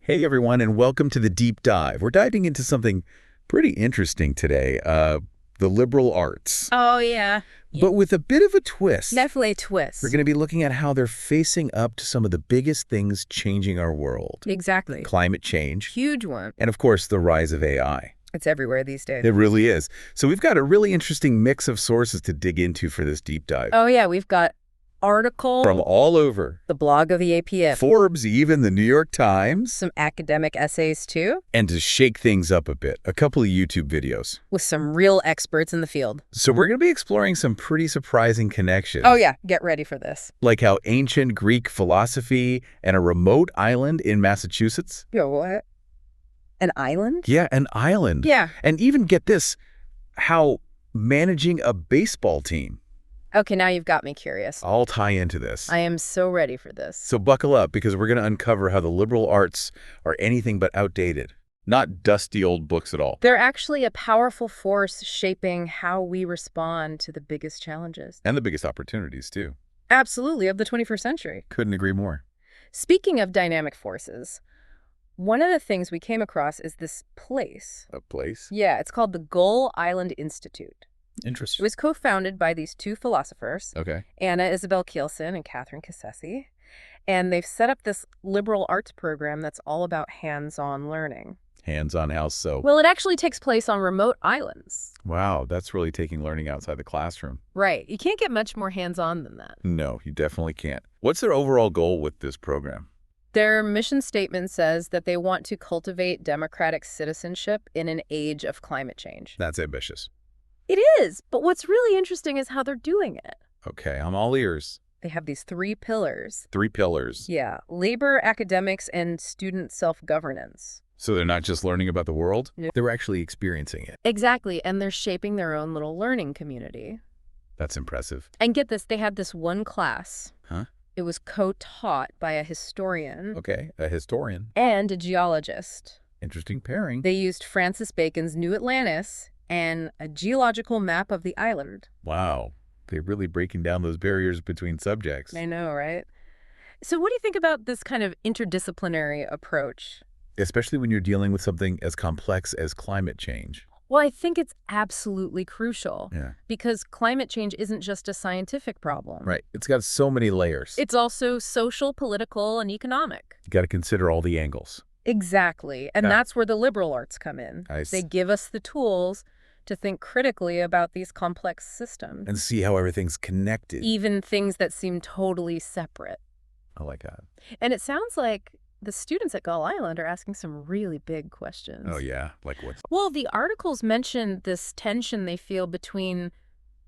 Hey everyone, and welcome to the Deep Dive. We're diving into something pretty interesting today, the liberal arts. Oh, yeah. But with a bit of a twist. Definitely a twist. We're going to be looking at how they're facing up to some of the biggest things changing our world. Exactly. Climate change. Huge one. And of course, the rise of AI. It's everywhere these days. It really is. So we've got a really interesting mix of sources to dig into for this deep dive. Oh, yeah. We've got article From all over. the blog of the APF. Forbes, even the New York Times. Some academic essays, too, And to shake things up a bit, a couple of YouTube videos. with some real experts in the field. So we're going to be exploring some pretty surprising connections. Oh, yeah. Get ready for this. Like how ancient Greek philosophy and a remote island in Massachusetts. Yo, what? An island? Yeah, an island. Yeah. And even get this, how managing a baseball team Okay, now you've got me curious. all tie into this. I am so ready for this. So buckle up, because we're going to uncover how the liberal arts are anything but outdated. Not dusty old books at all. They're actually a powerful force shaping how we respond to the biggest challenges. And the biggest opportunities, too. Absolutely, of the 21st century. Couldn't agree more. Speaking of dynamic forces, one of the things we came across is this place. A place? Yeah, it's called the Gull Island Institute. It Interesting. was co-founded by these two philosophers, Okay. Anna Isabel Kielsen and Catherine Cassesi, and they've set up this liberal arts program that's all about hands-on learning. Hands-on how so? Well, it actually takes place on remote islands. Wow, that's really taking learning outside the classroom. Right. You can't get much more hands-on than that. No, you definitely can't. What's their overall goal with this program? Their mission statement says that they want to cultivate democratic citizenship in an age of climate change. That's ambitious. It is, but what's really interesting is how they're doing it. Okay, I'm all ears. They have these 3 pillars. 3 pillars. Yeah, labor, academics, and student self-governance. So they're not just learning about the world? Yeah. They're actually experiencing it. Exactly, and they're shaping their own little learning community. That's impressive. And get this, they had this one class. Huh? It was co-taught by a historian Okay, a historian. and a geologist. Interesting pairing. They used Francis Bacon's New Atlantis and a geological map of the island. Wow, they're really breaking down those barriers between subjects. I know, right? So what do you think about this kind of interdisciplinary approach? Especially when you're dealing with something as complex as climate change. Well, I think it's absolutely crucial Yeah. because climate change isn't just a scientific problem. Right. It's got so many layers. It's also social, political, and economic. You got to consider all the angles. Exactly. And Yeah. that's where the liberal arts come in. I They give us the tools to think critically about these complex systems, And see how everything's connected. even things that seem totally separate. I like that. And it sounds like the students at Gull Island are asking some really big questions. Oh, yeah. Like what? Well, the articles mention this tension they feel between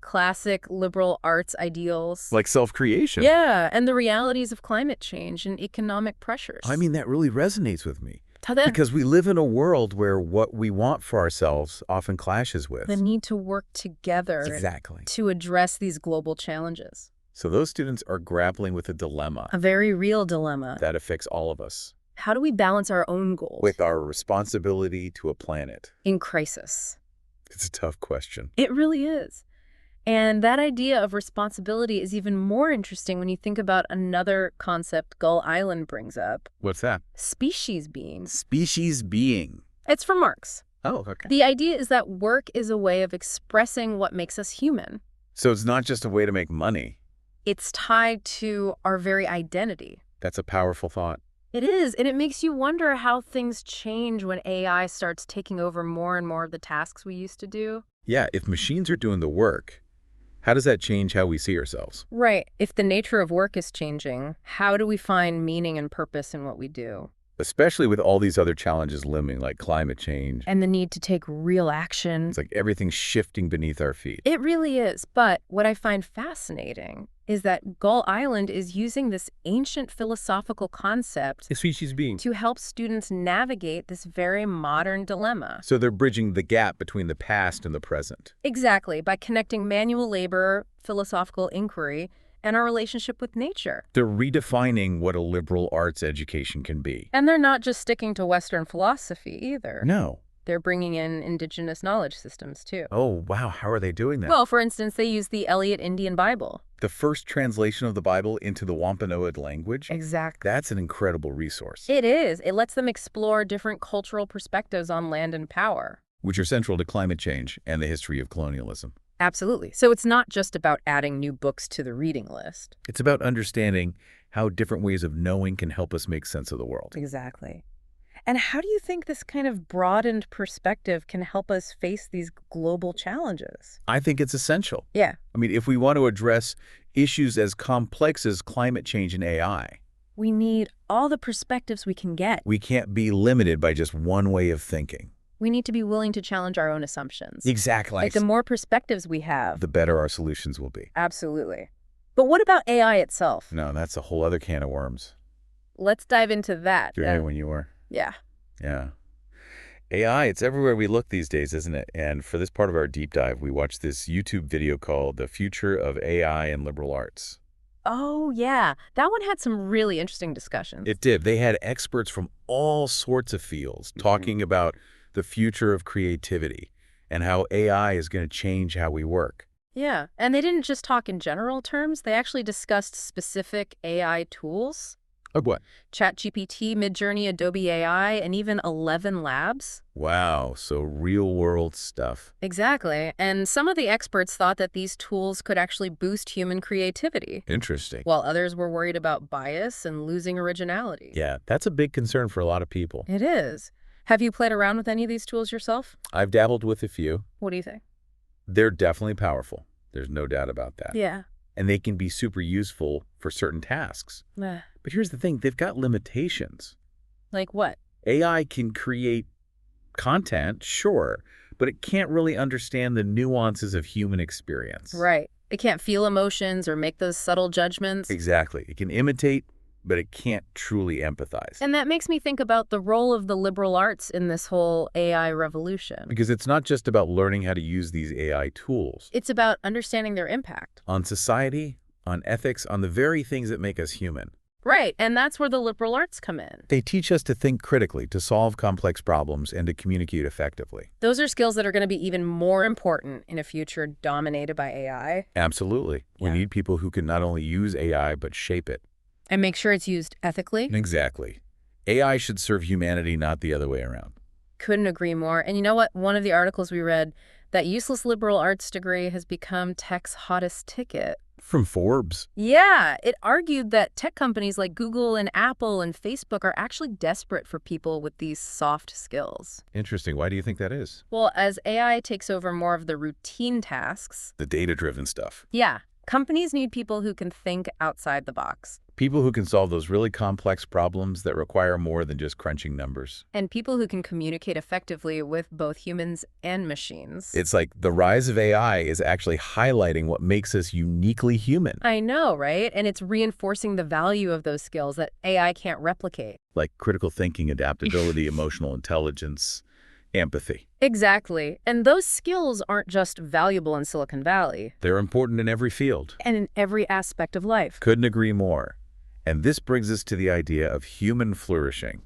classic liberal arts ideals. Like self-creation. Yeah, and the realities of climate change and economic pressures. I mean, that really resonates with me. Ta-da. Because we live in a world where what we want for ourselves often clashes with. The need to work together Exactly. to address these global challenges. So those students are grappling with a dilemma A very real dilemma. that affects all of us How do we balance our own goals with our responsibility to a planet. in crisis? It's a tough question. It really is. And that idea of responsibility is even more interesting when you think about another concept Gull Island brings up, What's that? species being. Species being. It's from Marx. Oh, okay. The idea is that work is a way of expressing what makes us human. So it's not just a way to make money. It's tied to our very identity. That's a powerful thought. It is, and it makes you wonder how things change when AI starts taking over more and more of the tasks we used to do. Yeah, if machines are doing the work, how does that change how we see ourselves? Right. If the nature of work is changing, how do we find meaning and purpose in what we do? Especially with all these other challenges looming, like climate change. And the need to take real action. It's like everything's shifting beneath our feet. It really is. But what I find fascinating is that Gull Island is using this ancient philosophical concept A species being. to help students navigate this very modern dilemma. So they're bridging the gap between the past and the present. Exactly, by connecting manual labor, philosophical inquiry, and our relationship with nature. They're redefining what a liberal arts education can be. And they're not just sticking to Western philosophy either. No, They're bringing in indigenous knowledge systems, too. Oh, wow. How are they doing that? Well, for instance, they use the Eliot Indian Bible. The first translation of the Bible into the Wampanoag language? Exactly. That's an incredible resource. It is. It lets them explore different cultural perspectives on land and power. Which are central to climate change and the history of colonialism. Absolutely. So it's not just about adding new books to the reading list. It's about understanding how different ways of knowing can help us make sense of the world. Exactly. And how do you think this kind of broadened perspective can help us face these global challenges? I think it's essential. Yeah. I mean, if we want to address issues as complex as climate change and AI, We need all the perspectives we can get. we can't be limited by just one way of thinking. We need to be willing to challenge our own assumptions. Exactly. Like the more perspectives we have. The better our solutions will be. Absolutely. But what about AI itself? No, that's a whole other can of worms. Let's dive into that. When you were. Yeah. Yeah. AI, it's everywhere we look these days, isn't it? And for this part of our deep dive, we watched this YouTube video called The Future of AI and Liberal Arts. Oh, yeah. That one had some really interesting discussions. It did. They had experts from all sorts of fields talking about the future of creativity and how AI is going to change how we work. Yeah. And they didn't just talk in general terms. They actually discussed specific AI tools. Like what? ChatGPT, Midjourney, Adobe AI, and even 11 Labs. Wow, so real-world stuff. Exactly. And some of the experts thought that these tools could actually boost human creativity, Interesting. while others were worried about bias and losing originality. Yeah, that's a big concern for a lot of people. It is. Have you played around with any of these tools yourself? I've dabbled with a few. What do you think? They're definitely powerful. There's no doubt about that. Yeah. And they can be super useful for certain tasks. Eh, But here's the thing, they've got limitations. Like what? AI can create content, sure, but it can't really understand the nuances of human experience. Right. It can't feel emotions or make those subtle judgments. Exactly. It can imitate, but it can't truly empathize. And that makes me think about the role of the liberal arts in this whole AI revolution. Because it's not just about learning how to use these AI tools. It's about understanding their impact. On society, on ethics, on the very things that make us human. Right, and that's where the liberal arts come in. They teach us to think critically, to solve complex problems, and to communicate effectively. Those are skills that are going to be even more important in a future dominated by AI. Absolutely. We Yeah. need people who can not only use AI, but shape it. And make sure it's used ethically. Exactly. AI should serve humanity, not the other way around. Couldn't agree more. And you know what? One of the articles we read, that useless liberal arts degree has become tech's hottest ticket. From Forbes. Yeah, it argued that tech companies like Google and Apple and Facebook are actually desperate for people with these soft skills. Interesting. Why do you think that is? Well, as AI takes over more of the routine tasks, The data-driven stuff. yeah, companies need people who can think outside the box. People who can solve those really complex problems that require more than just crunching numbers. And people who can communicate effectively with both humans and machines. It's like the rise of AI is actually highlighting what makes us uniquely human. I know, right? And it's reinforcing the value of those skills that AI can't replicate. Like critical thinking, adaptability, emotional intelligence, empathy. Exactly. And those skills aren't just valuable in Silicon Valley, They're important in every field. and in every aspect of life, Couldn't agree more. And this brings us to the idea of human flourishing.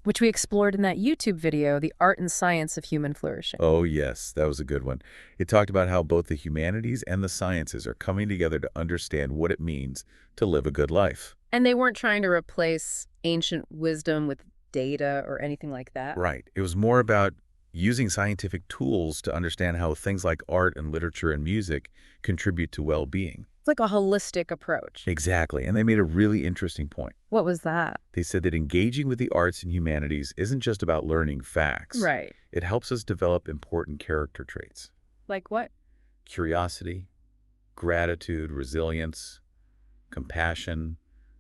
which we explored in that YouTube video, The Art and Science of Human Flourishing. Oh, yes, that was a good one. It talked about how both the humanities and the sciences are coming together to understand what it means to live a good life. And they weren't trying to replace ancient wisdom with data or anything like that. Right. It was more about using scientific tools to understand how things like art and literature and music contribute to well-being. It's like a holistic approach. Exactly. And they made a really interesting point. What was that? They said that engaging with the arts and humanities isn't just about learning facts. Right. It helps us develop important character traits. Like what? Curiosity, gratitude, resilience, compassion,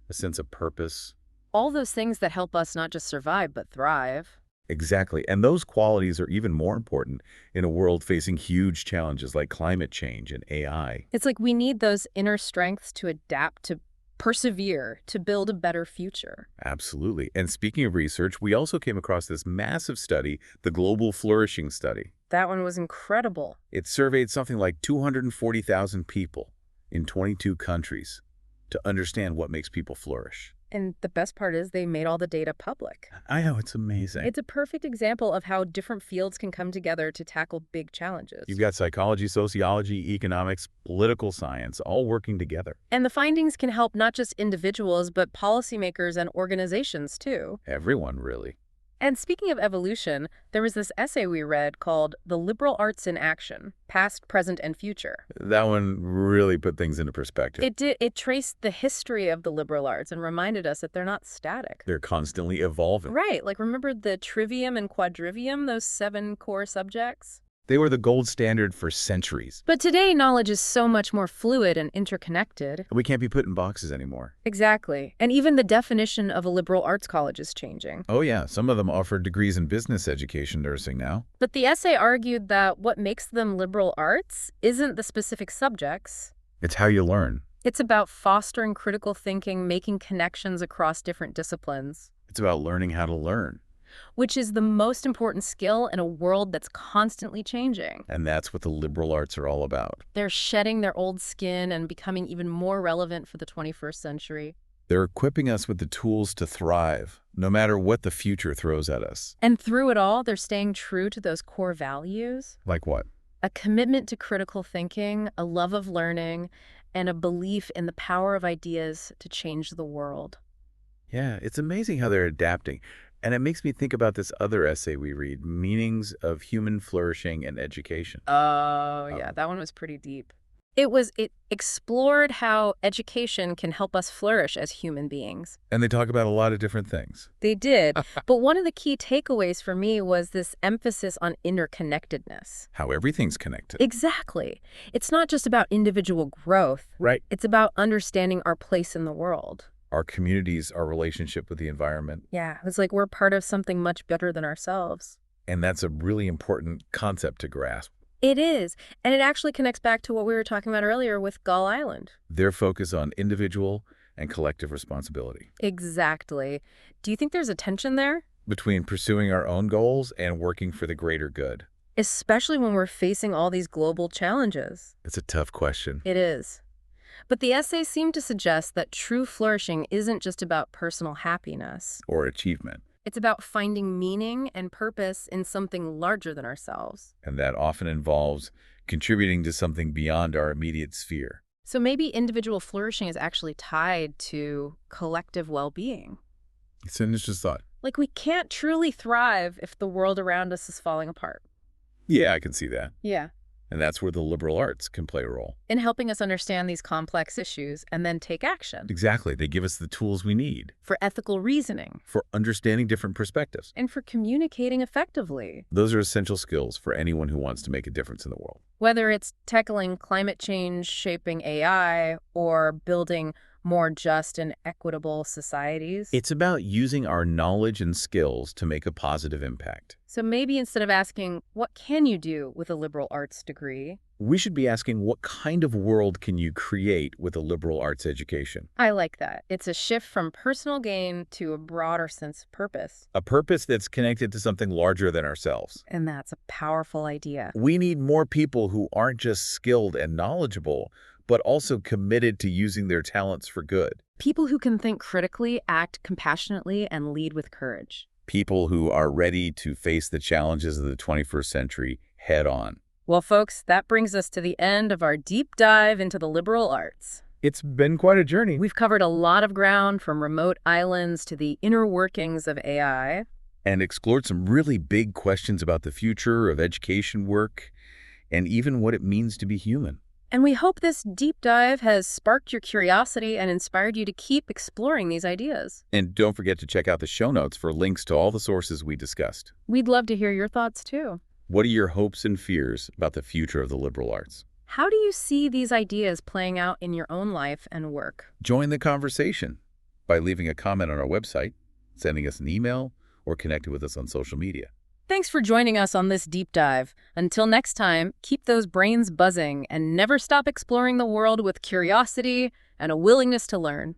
a sense of purpose. All those things that help us not just survive, but thrive. Exactly. And those qualities are even more important in a world facing huge challenges like climate change and AI. It's like we need those inner strengths to adapt, to persevere, to build a better future. Absolutely. And speaking of research, we also came across this massive study, the Global Flourishing Study. That one was incredible. It surveyed something like 240,000 people in 22 countries to understand what makes people flourish. And the best part is they made all the data public. I know, it's amazing. It's a perfect example of how different fields can come together to tackle big challenges. You've got psychology, sociology, economics, political science, all working together. And the findings can help not just individuals, but policymakers and organizations, too. Everyone, really. And speaking of evolution, there was this essay we read called The Liberal Arts in Action, Past, Present, and Future. That one really put things into perspective. It did. It traced the history of the liberal arts and reminded us that they're not static. They're constantly evolving. Right. Like, remember the trivium and quadrivium, those 7 core subjects? They were the gold standard for centuries. But today, knowledge is so much more fluid and interconnected. We can't be put in boxes anymore. Exactly. And even the definition of a liberal arts college is changing. Oh yeah, some of them offer degrees in business education nursing now. But the essay argued that what makes them liberal arts isn't the specific subjects. It's how you learn. It's about fostering critical thinking, making connections across different disciplines. It's about learning how to learn. Which is the most important skill in a world that's constantly changing. And that's what the liberal arts are all about. They're shedding their old skin and becoming even more relevant for the 21st century. They're equipping us with the tools to thrive, no matter what the future throws at us. And through it all, they're staying true to those core values. Like what? A commitment to critical thinking, a love of learning, and a belief in the power of ideas to change the world. Yeah, it's amazing how they're adapting. And it makes me think about this other essay we read, Meanings of Human Flourishing and Education. Oh, yeah, that one was pretty deep. It explored how education can help us flourish as human beings. And they talk about a lot of different things. They did. But one of the key takeaways for me was this emphasis on interconnectedness. How everything's connected. Exactly. It's not just about individual growth. Right. It's about understanding our place in the world. Our communities, our relationship with the environment. Yeah, it's like we're part of something much better than ourselves. And that's a really important concept to grasp. It is. And it actually connects back to what we were talking about earlier with Gull Island. Their focus on individual and collective responsibility. Exactly. Do you think there's a tension there? Between pursuing our own goals and working for the greater good. Especially when we're facing all these global challenges. It's a tough question. It is. But the essay seemed to suggest that true flourishing isn't just about personal happiness. Or achievement. It's about finding meaning and purpose in something larger than ourselves. And that often involves contributing to something beyond our immediate sphere. So maybe individual flourishing is actually tied to collective well-being. It's an interesting thought. Like, we can't truly thrive if the world around us is falling apart. Yeah, I can see that. Yeah. And that's where the liberal arts can play a role. In helping us understand these complex issues and then take action. Exactly. They give us the tools we need. For ethical reasoning. For understanding different perspectives. And for communicating effectively. Those are essential skills for anyone who wants to make a difference in the world. Whether it's tackling climate change, shaping AI, or building more just and equitable societies. It's about using our knowledge and skills to make a positive impact. So maybe instead of asking, what can you do with a liberal arts degree? We should be asking, what kind of world can you create with a liberal arts education? I like that. It's a shift from personal gain to a broader sense of purpose. A purpose that's connected to something larger than ourselves. And that's a powerful idea. We need more people who aren't just skilled and knowledgeable, but also committed to using their talents for good. People who can think critically, act compassionately, and lead with courage. People who are ready to face the challenges of the 21st century head on. Well, folks, that brings us to the end of our deep dive into the liberal arts. It's been quite a journey. We've covered a lot of ground, from remote islands to the inner workings of AI. And explored some really big questions about the future of education work and even what it means to be human. And we hope this deep dive has sparked your curiosity and inspired you to keep exploring these ideas. And don't forget to check out the show notes for links to all the sources we discussed. We'd love to hear your thoughts, too. What are your hopes and fears about the future of the liberal arts? How do you see these ideas playing out in your own life and work? Join the conversation by leaving a comment on our website, sending us an email, or connecting with us on social media. Thanks for joining us on this deep dive. Until next time, keep those brains buzzing and never stop exploring the world with curiosity and a willingness to learn.